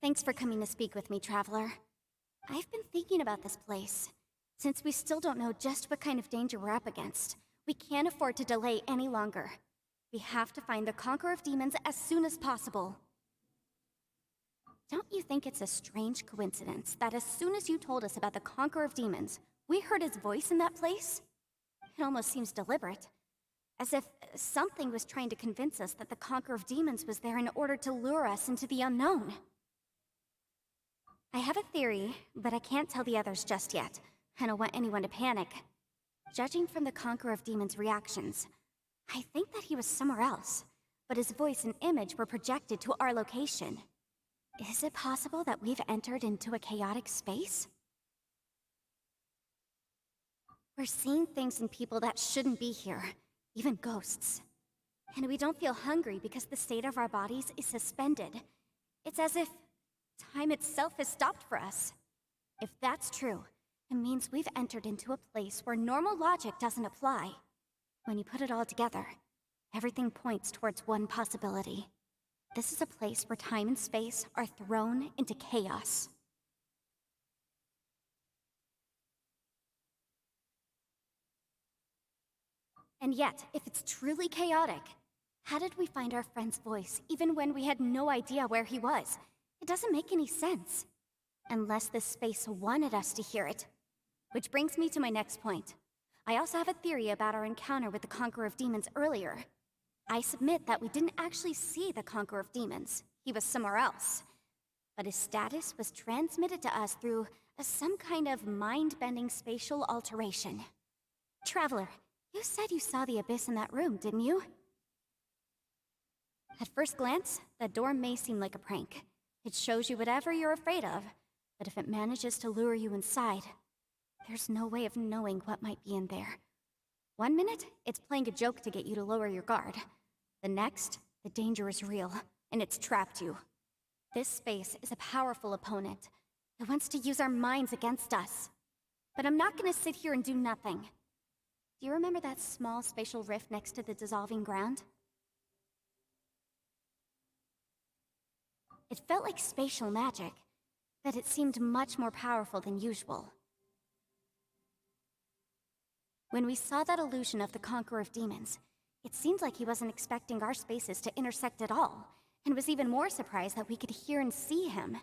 Thanks for coming to speak with me, Traveler. I've been thinking about this place. Since we still don't know just what kind of danger we're up against, we can't afford to delay any longer. We have to find the Conqueror of Demons as soon as possible. Don't you think it's a strange coincidence that as soon as you told us about the Conqueror of Demons, we heard his voice in that place? It almost seems deliberate. As if something was trying to convince us that the Conqueror of Demons was there in order to lure us into the unknown. I have a theory, but I can't tell the others just yet. I don't want anyone to panic. Judging from the Conqueror of Demons' reactions, I think that he was somewhere else, but his voice and image were projected to our location. Is it possible that we've entered into a chaotic space? We're seeing things in people that shouldn't be here, even ghosts. And we don't feel hungry because the state of our bodies is suspended. It's as if time itself has stopped for us. If that's true, it means we've entered into a place where normal logic doesn't apply. When you put it all together, everything points towards one possibility. This is a place where time and space are thrown into chaos. And yet, if it's truly chaotic, how did we find our friend's voice even when we had no idea where he was? It doesn't make any sense. Unless this space wanted us to hear it. Which brings me to my next point. I also have a theory about our encounter with the Conqueror of Demons earlier. I submit that we didn't actually see the Conqueror of Demons. He was somewhere else. But his status was transmitted to us through some kind of mind-bending spatial alteration. Traveler, you said you saw the abyss in that room, didn't you? At first glance, that door may seem like a prank. It shows you whatever you're afraid of, but if it manages to lure you inside, there's no way of knowing what might be in there. One minute, it's playing a joke to get you to lower your guard. The next, the danger is real, and it's trapped you. This space is a powerful opponent. It wants to use our minds against us. But I'm not gonna sit here and do nothing. Do you remember that small spatial rift next to the dissolving ground? It felt like spatial magic, but it seemed much more powerful than usual. When we saw that illusion of the Conqueror of Demons, it seemed like he wasn't expecting our spaces to intersect at all, and was even more surprised that we could hear and see him.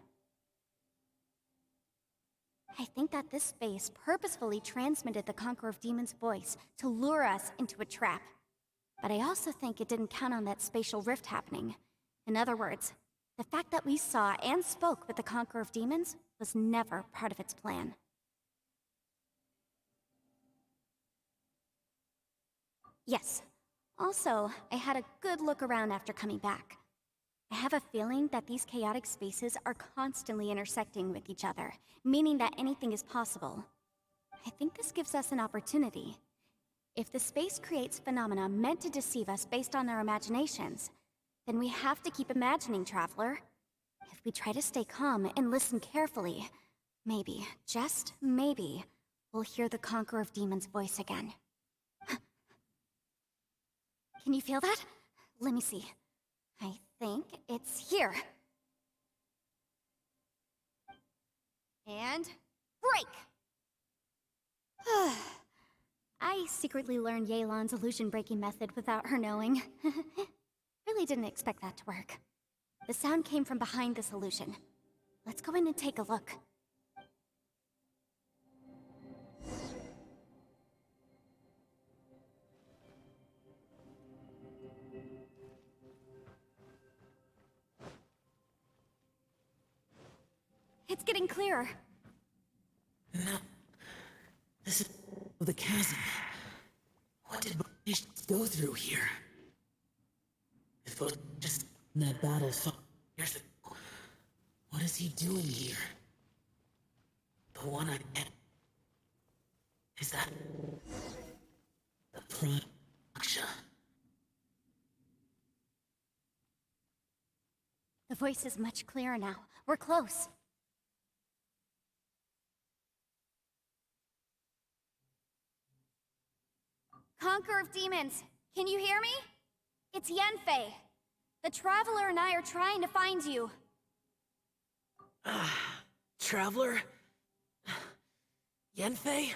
I think that this space purposefully transmitted the Conqueror of Demons' voice to lure us into a trap. But I also think it didn't count on that spatial rift happening. In other words, the fact that we saw and spoke with the Conqueror of Demons was never part of its plan. Yes. Also, I had a good look around after coming back. I have a feeling that these chaotic spaces are constantly intersecting with each other, meaning that anything is possible. I think this gives us an opportunity. If the space creates phenomena meant to deceive us based on our imaginations, then we have to keep imagining, Traveler. If we try to stay calm and listen carefully, maybe, just maybe, we'll hear the Conqueror of Demons' voice again. Can you feel that? Let me see. I think it's here. And break! I secretly learned Yelan's illusion-breaking method without her knowing. Really didn't expect that to work. The sound came from behind this illusion. Let's go in and take a look. It's getting clearer. No. This is the chasm. What did we go through here? If it was just that battle years ago, what is he doing here? The one I met. Is that the Praksha? The voice is much clearer now. We're close. Conqueror of Demons, can you hear me? It's Yanfei. The Traveler and I are trying to find you. Traveler? Yanfei?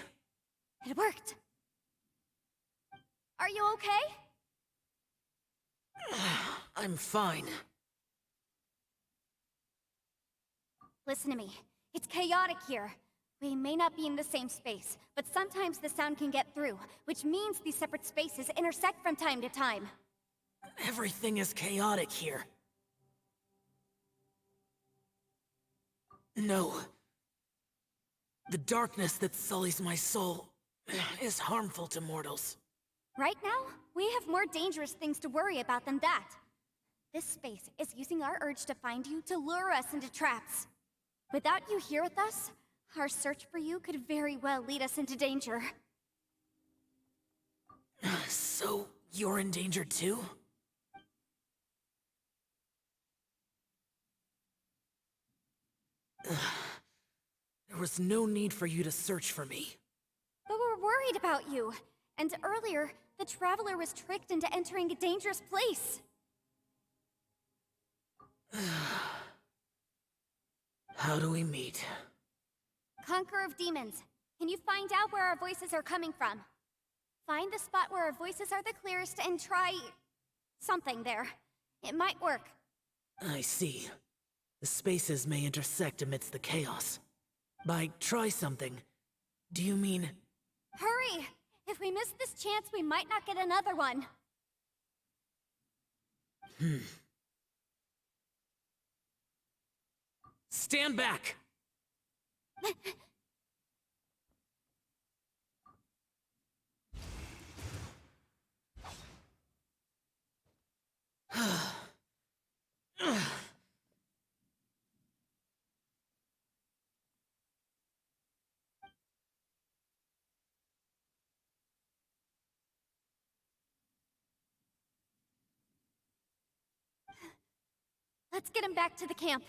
It worked. Are you okay? I'm fine. Listen to me. It's chaotic here. We may not be in the same space, but sometimes the sound can get through, which means these separate spaces intersect from time to time. Everything is chaotic here. No. The darkness that sullies my soul is harmful to mortals. Right now, we have more dangerous things to worry about than that. This space is using our urge to find you to lure us into traps. Without you here with us, our search for you could very well lead us into danger. So, you're in danger too? There was no need for you to search for me. But we're worried about you. And earlier, the Traveler was tricked into entering a dangerous place. How do we meet? Conqueror of Demons, can you find out where our voices are coming from? Find the spot where our voices are the clearest and try... something there. It might work. I see. The spaces may intersect amidst the chaos. By try something, do you mean... Hurry! If we miss this chance, we might not get another one. Stand back! Let's get him back to the camp.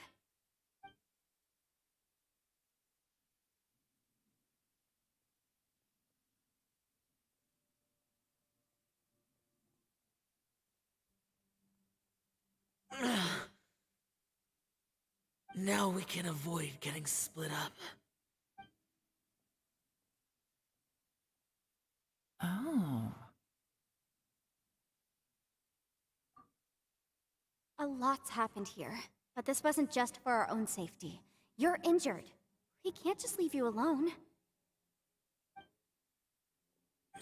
Now we can avoid getting split up. Oh. A lot's happened here, but this wasn't just for our own safety. You're injured. We can't just leave you alone.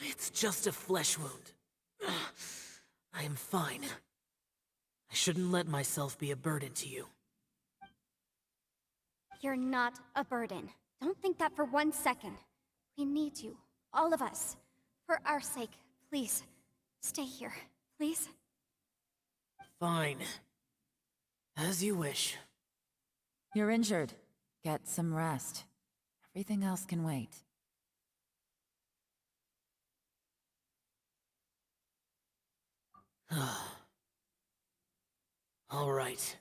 It's just a flesh wound. I am fine. I shouldn't let myself be a burden to you. You're not a burden. Don't think that for 1 second. We need you, all of us. For our sake, please, stay here, please. Fine. As you wish. You're injured. Get some rest. Everything else can wait. All right.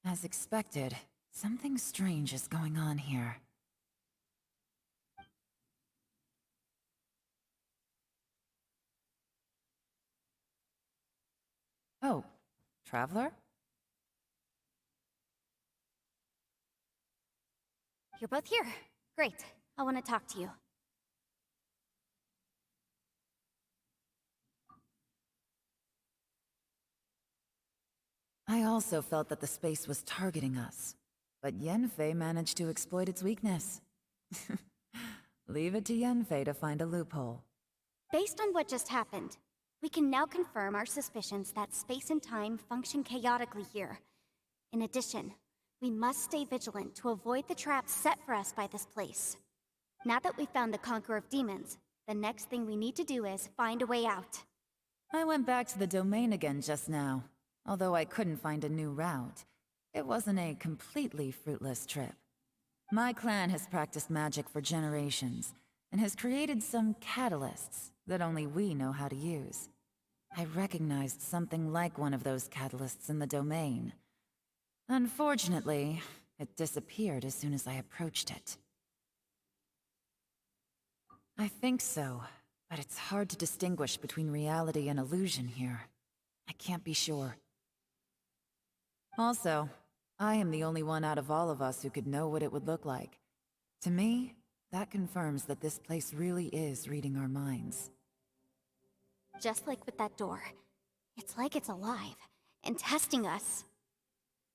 As expected, something strange is going on here. Oh, Traveler? You're both here. Great. I want to talk to you. I also felt that the space was targeting us, but Yanfei managed to exploit its weakness. Leave it to Yanfei to find a loophole. Based on what just happened, we can now confirm our suspicions that space and time function chaotically here. In addition, we must stay vigilant to avoid the traps set for us by this place. Now that we've found the Conqueror of Demons, the next thing we need to do is find a way out. I went back to the domain again just now, although I couldn't find a new route. it wasn't a completely fruitless trip. My clan has practiced magic for generations, and has created some catalysts that only we know how to use. I recognized something like one of those catalysts in the domain. Unfortunately, it disappeared as soon as I approached it. I think so, but it's hard to distinguish between reality and illusion here. I can't be sure. Also, I am the only one out of all of us who could know what it would look like. To me, that confirms that this place really is reading our minds. Just like with that door. It's like it's alive, and testing us.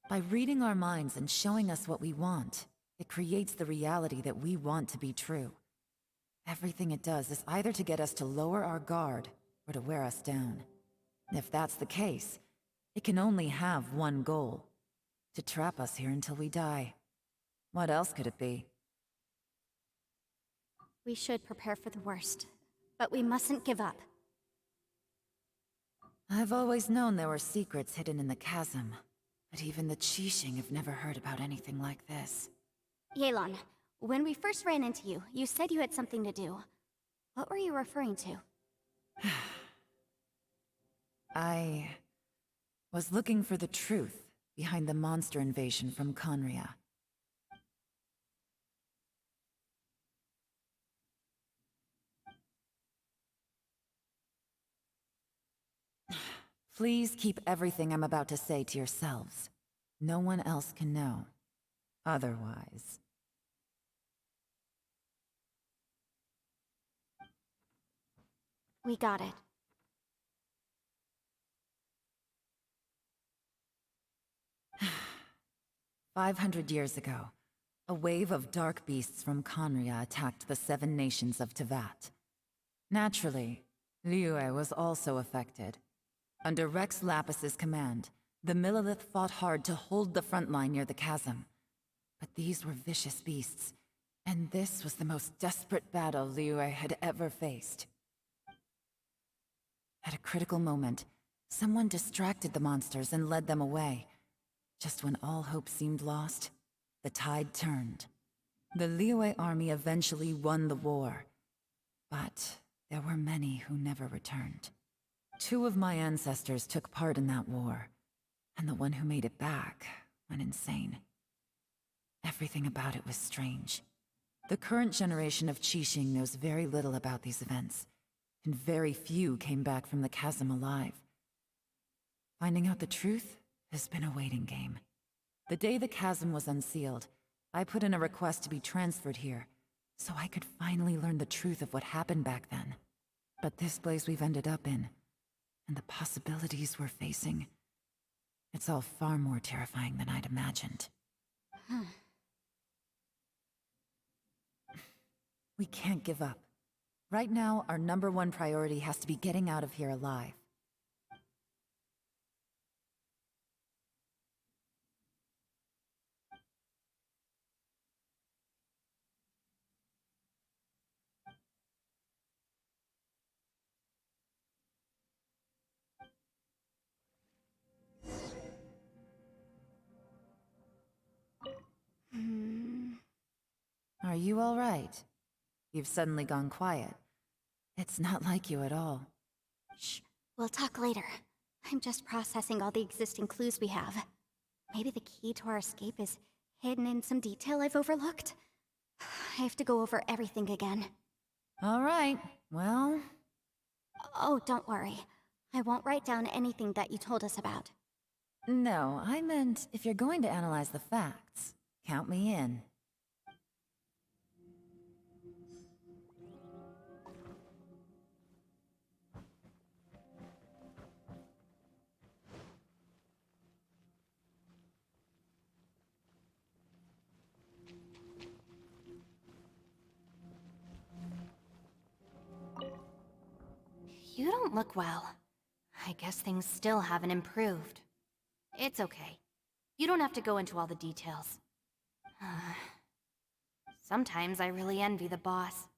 By reading our minds and showing us what we want, it creates the reality that we want to be true. Everything it does is either to get us to lower our guard, or to wear us down. If that's the case, it can only have one goal: to trap us here until we die. What else could it be? We should prepare for the worst, but we mustn't give up. I've always known there were secrets hidden in the chasm, but even the Qixing have never heard about anything like this. Yelan, when we first ran into you, you said you had something to do. What were you referring to? I was looking for the truth behind the monster invasion from Conria. Please keep everything I'm about to say to yourselves. No one else can know. Otherwise... We got it. "500 years ago, a wave of dark beasts from Conria attacked the 7 nations of Tevat. Naturally, Liyue was also affected. Under Rex Lapis's command, the Millelith fought hard to hold the front line near the chasm. But these were vicious beasts, and this was the most desperate battle Liyue had ever faced. At a critical moment, someone distracted the monsters and led them away. Just when all hope seemed lost, the tide turned. The Liyue army eventually won the war, but there were many who never returned. 2 of my ancestors took part in that war, and the one who made it back went insane. Everything about it was strange. The current generation of Qixing knows very little about these events, and very few came back from the chasm alive. Finding out the truth has been a waiting game. The day the chasm was unsealed, I put in a request to be transferred here, so I could finally learn the truth of what happened back then. But this place we've ended up in, and the possibilities we're facing, it's all far more terrifying than I'd imagined. We can't give up. Right now, our #1 priority has to be getting out of here alive. Are you all right? You've suddenly gone quiet. It's not like you at all. Shh, we'll talk later. I'm just processing all the existing clues we have. Maybe the key to our escape is hidden in some detail I've overlooked? I have to go over everything again. All right, well... Oh, don't worry. I won't write down anything that you told us about. No, I meant if you're going to analyze the facts, count me in. You don't look well. I guess things still haven't improved. It's okay. You don't have to go into all the details. Sometimes I really envy the boss.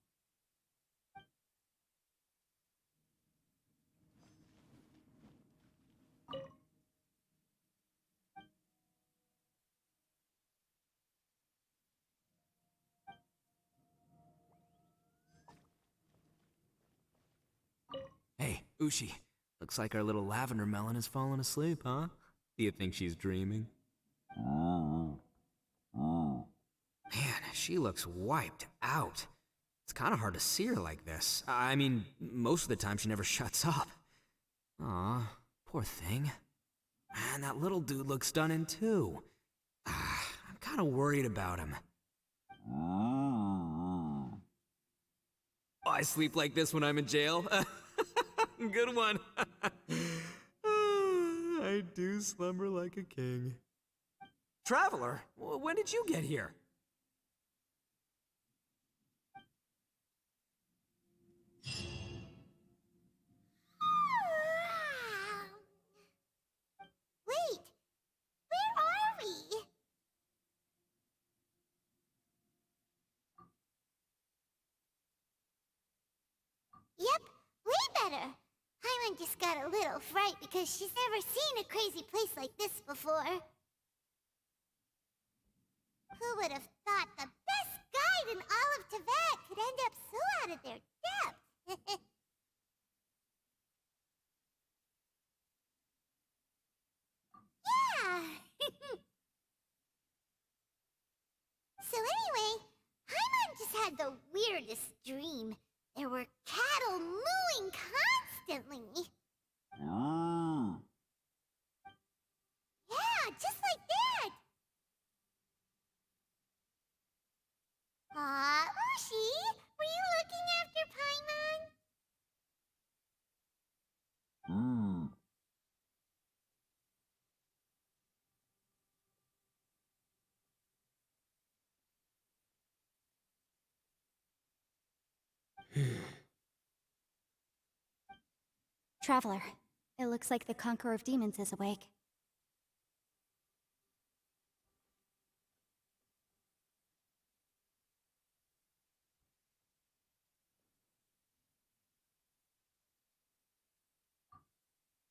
Hey, Ushi. Looks like our little lavender melon has fallen asleep, huh? Do you think she's dreaming? Man, she looks wiped out. It's kind of hard to see her like this. I mean, most of the time she never shuts up. Aw, poor thing. Man, that little dude looks stunning too. I'm kind of worried about him. I sleep like this when I'm in jail. Good one. I do slumber like a king. Traveler, when did you get here? Wait, where are we? Yep, way better. Paimon just got a little fright because she's never seen a crazy place like this before. Who would have thought the best guide in all of Tibet could end up so out of their depth? Yeah! So anyway, Paimon just had the weirdest dream. There were cattle mooing constantly. Yeah, just like that. Aw, Ushi, were you looking after Paimon? Traveler, it looks like the Conqueror of Demons is awake.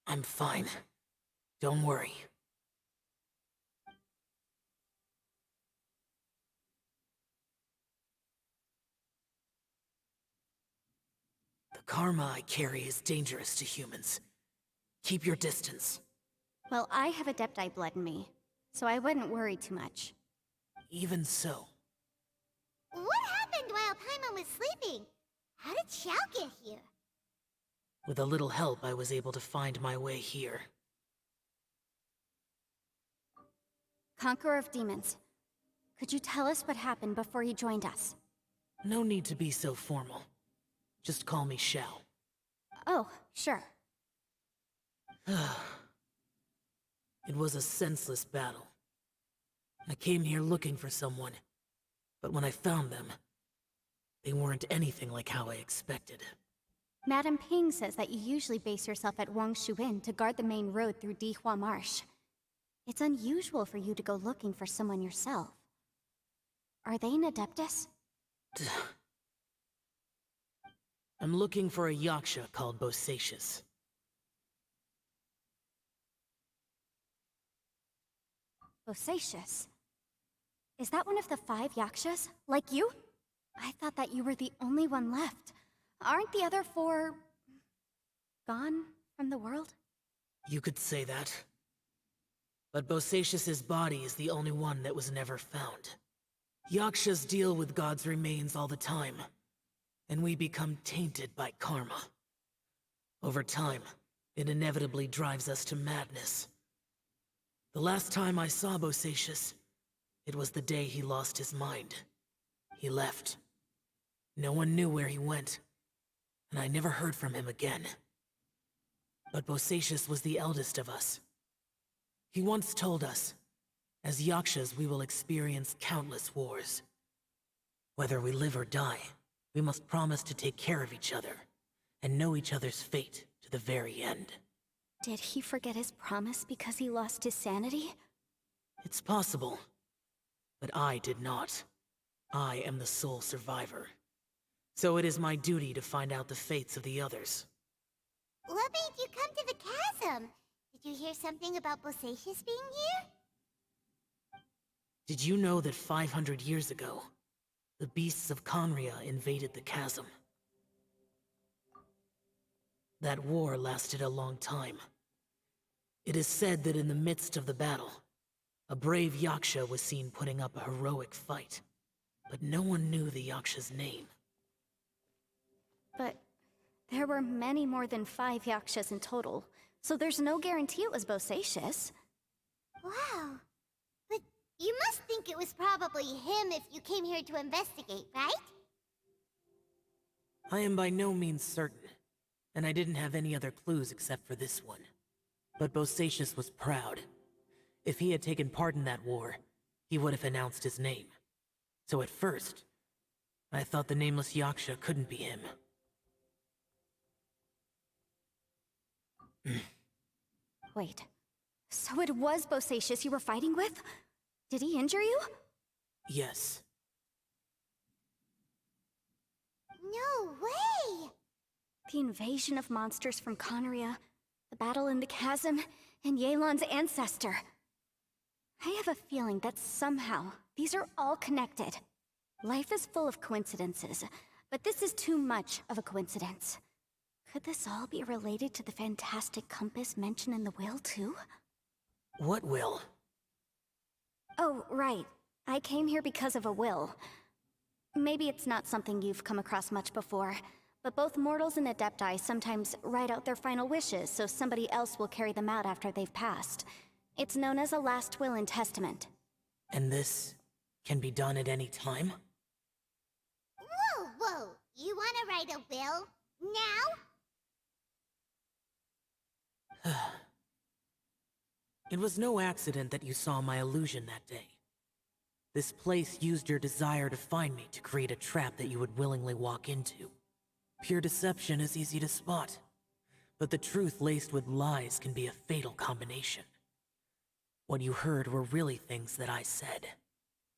I'm fine. Don't worry. The karma I carry is dangerous to humans. Keep your distance. Well, I have Adepti blood in me, so I wouldn't worry too much. Even so, What happened while Paimon was sleeping? How did Xiao get here? with a little help, I was able to find my way here. Conqueror of Demons, could you tell us what happened before you joined us? No need to be so formal. Just call me Xiao. Oh, sure. It was a senseless battle. I came here looking for someone, but when I found them, they weren't anything like how I expected. Madame Ping says that you usually base yourself at Wangshuin to guard the main road through Dihua Marsh. It's unusual for you to go looking for someone yourself. Are they an Adeptus? I'm looking for a yaksha called Bosacius. Bosacius? Is that one of the 5 Yakshas? Like you? I thought that you were the only one left. Aren't the other 4... gone from the world? You could say that. But Bosacius's body is the only one that was never found. Yakshas deal with God's remains all the time, and we become tainted by karma. Over time, it inevitably drives us to madness. The last time I saw Bosacius, it was the day he lost his mind. He left. No one knew where he went, and I never heard from him again. But Bosacius was the eldest of us. He once told us, as Yakshas we will experience countless wars. Whether we live or die, we must promise to take care of each other, and know each other's fate to the very end. Did he forget his promise because he lost his sanity? It's possible, but I did not. I am the sole survivor. So it is my duty to find out the fates of the others. What made you come to the chasm? Did you hear something about Bosacius being here? Did you know that 500 years ago, the beasts of Conria invaded the chasm? That war lasted a long time. It is said that in the midst of the battle, a brave Yaksha was seen putting up a heroic fight, but no one knew the Yaksha's name. But there were many more than 5 Yakshas in total, so there's no guarantee it was Bosacius. Wow. But you must think it was probably him if you came here to investigate, right? I am by no means certain, and I didn't have any other clues except for this one. But Bosacius was proud. If he had taken part in that war, he would have announced his name. So at first, I thought the nameless Yaksha couldn't be him. Wait, so it was Bosacius you were fighting with? Did he injure you? Yes. No way! The invasion of monsters from Conria, the battle in the chasm, and Yelan's ancestor. I have a feeling that somehow these are all connected. Life is full of coincidences, but this is too much of a coincidence. Could this all be related to the fantastic compass mentioned in the will, too? What will? Oh, right. I came here because of a will. Maybe it's not something you've come across much before, but both mortals and adepti sometimes write out their final wishes so somebody else will carry them out after they've passed. It's known as a last will and testament. And this can be done at any time? Whoa! You wanna write a will? Now? It was no accident that you saw my illusion that day. This place used your desire to find me to create a trap that you would willingly walk into. Pure deception is easy to spot, but the truth laced with lies can be a fatal combination. What you heard were really things that I said.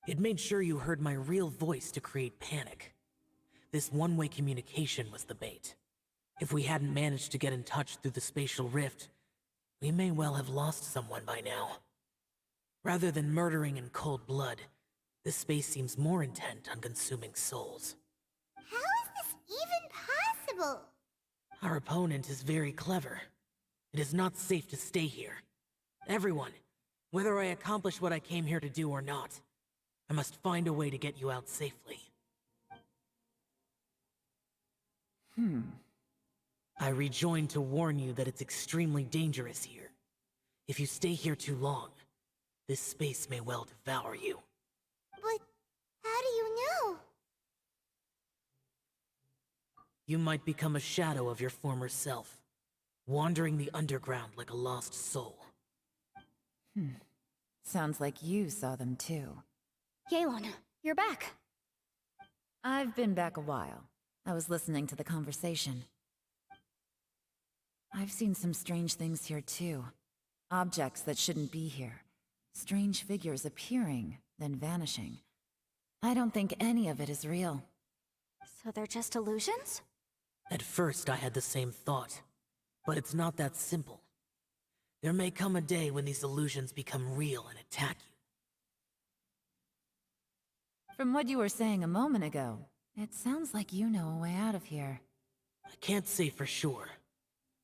It made sure you heard my real voice to create panic. This one-way communication was the bait. If we hadn't managed to get in touch through the spatial rift, we may well have lost someone by now. Rather than murdering in cold blood, this space seems more intent on consuming souls. How is this even possible? Our opponent is very clever. It is not safe to stay here. Everyone, whether I accomplish what I came here to do or not, I must find a way to get you out safely. I rejoined to warn you that it's extremely dangerous here. If you stay here too long, this space may well devour you. But how do you know? You might become a shadow of your former self, wandering the underground like a lost soul. Sounds like you saw them too. Yelan, you're back. I've been back a while. I was listening to the conversation. I've seen some strange things here too. Objects that shouldn't be here. Strange figures appearing, then vanishing. I don't think any of it is real. So they're just illusions? At first I had the same thought, but it's not that simple. There may come a day when these illusions become real and attack you. From what you were saying a moment ago, it sounds like you know a way out of here. I can't say for sure.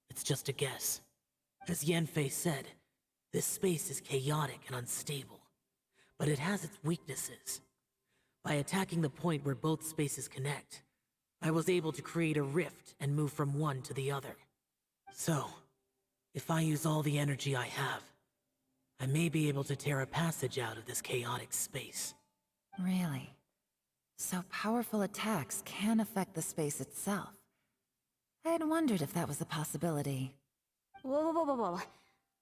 It's just a guess. As Yanfei said, this space is chaotic and unstable, but it has its weaknesses. By attacking the point where both spaces connect, I was able to create a rift and move from one to the other. So, if I use all the energy I have, I may be able to tear a passage out of this chaotic space. Really? So powerful attacks can affect the space itself. I had wondered if that was a possibility. Whoa.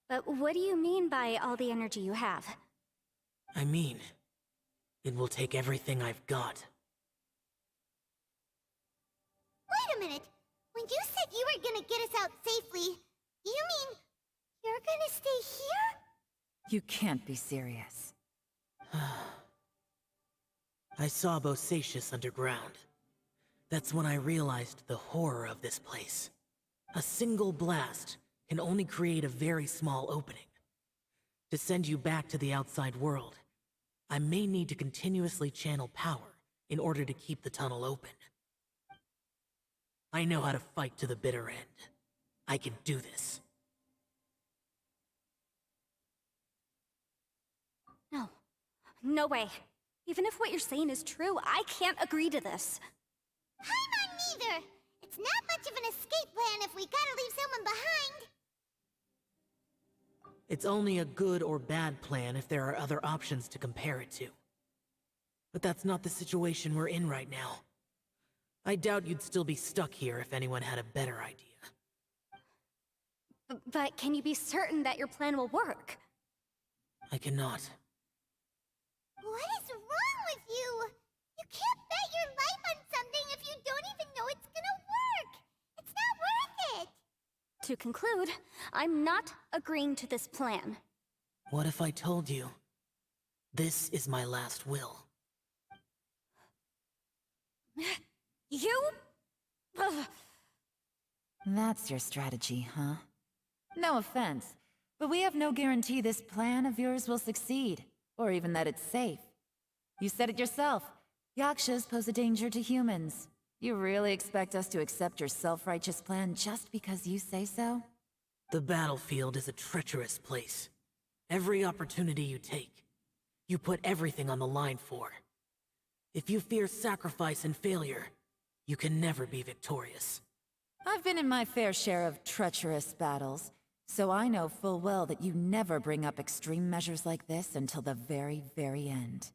But what do you mean by all the energy you have? I mean, it will take everything I've got. Wait a minute! When you said you were gonna get us out safely, you mean you're gonna stay here? You can't be serious. I saw Bosacius underground. That's when I realized the horror of this place. A single blast can only create a very small opening. To send you back to the outside world, I may need to continuously channel power in order to keep the tunnel open. I know how to fight to the bitter end. I can do this. No. No way. Even if what you're saying is true, I can't agree to this. Paimon neither! It's not much of an escape plan if we gotta leave someone behind. It's only a good or bad plan if there are other options to compare it to. But that's not the situation we're in right now. I doubt you'd still be stuck here if anyone had a better idea. But can you be certain that your plan will work? I cannot. What is wrong with you? You can't bet your life on something if you don't even know it's gonna work. It's not worth it. To conclude, I'm not agreeing to this plan. What if I told you? This is my last will. You? Ugh. That's your strategy, huh? No offense, but we have no guarantee this plan of yours will succeed, or even that it's safe. You said it yourself. Yakshas pose a danger to humans. You really expect us to accept your self-righteous plan just because you say so? The battlefield is a treacherous place. Every opportunity you take, you put everything on the line for. If you fear sacrifice and failure, you can never be victorious. I've been in my fair share of treacherous battles, so I know full well that you never bring up extreme measures like this until the very, very end.